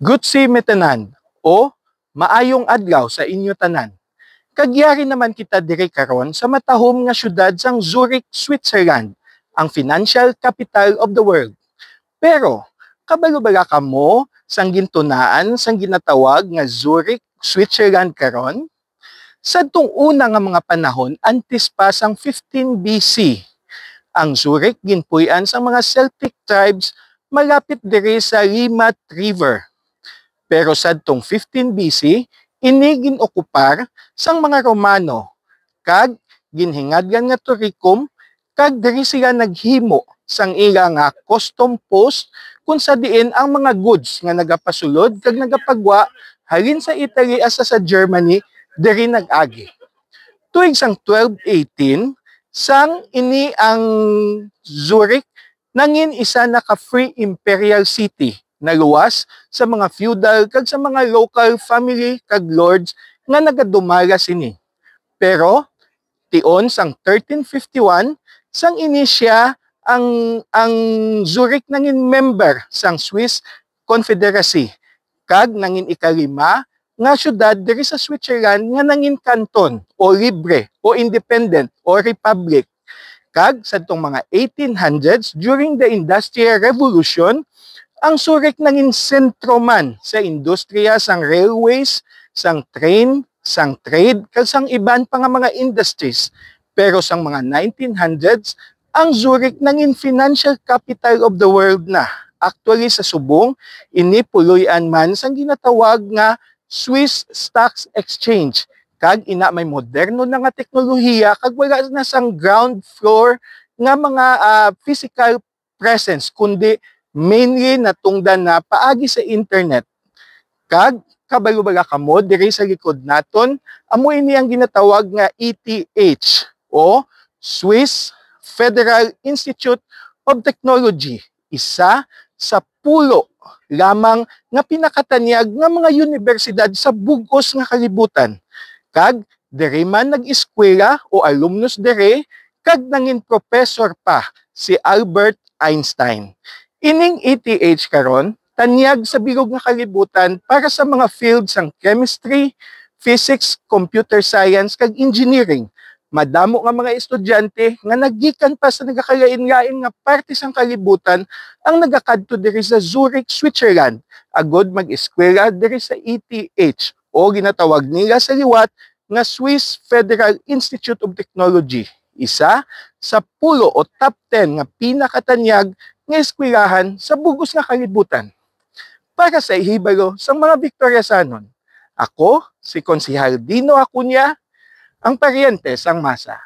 Gutsi metanan o maayong adlaw sa inyo tanan. Kagyari naman kita diri karon sa matahom nga syudad sang Zurich, Switzerland, ang financial capital of the world. Pero kabalo-bala kamo sang gintunaan sang ginatawag nga Zurich, Switzerland karon? Sadtong una nga mga panahon antes pa sang 15 BC, ang Zurich ginpuy-an sa mga Celtic tribes malapit diri sa Rimac River. Pero sadtong 15 BC, ini ginokupar sang mga Romano, kag ginhingadgan nga Turicum, kag diri sila naghimo sang ila nga custom post kung sa diin ang mga goods nga nagapasulod kag nagapagwa halin sa Italy asa sa Germany diri nag-agi. Tuig sang 1218, sang ini ang Zurich nangin isa na ka free imperial city na luwas sa mga feudal kag sa mga local family kag lords nga nagadumala sini. Pero tion sang 1351 sang ini siya ang Zurich nangin member sang Swiss Confederacy kag nangin ikalima nga syudad diri sa Switzerland nga nangin canton o libre o independent o republic. Kag sadtong mga 1800s during the Industrial Revolution, ang Zurich nangin sentro man sa industriya sang railways, sang train, sang trade, kag sang iban pa nga mga industries. Pero sang mga 1900s, ang Zurich nangin financial capital of the world na. Actually sa subong, ini puloy-an man sang ginatawag nga Swiss Stock Exchange. Kag ina may moderno na nga teknolohiya kag wala na sang ground floor nga mga physical presence kundi mainly natungdan na paagi sa internet. Kag kabalo-bala kamo diri sa likod naton amo ini ang ginatawag nga ETH o Swiss Federal Institute of Technology, isa sa pulo lamang nga pinakatanyag nga mga universidad sa bug-os nga kalibutan. Kag diri man nag-eskwela o alumnus diri kag nangin professor pa si Albert Einstein. Ining ETH karon tanyag sa bilog nga kalibutan para sa mga fields sang chemistry, physics, computer science kag engineering. Madamo nga mga estudyante nga naggikan pa sa nagakalain-lain nga parte sang kalibutan ang nagakadto diri sa Zurich, Switzerland, agod mag-eskwela diri sa ETH o ginatawag nila sa liwat nga Swiss Federal Institute of Technology, isa sa pulo o top 10 nga pinakatanyag nga eskwelahan sa bugos nga kalibutan. Para sa ihibalo sang mga Victoriasanon, ako si Konsehal Dino Acuña, ang paryente sang masa.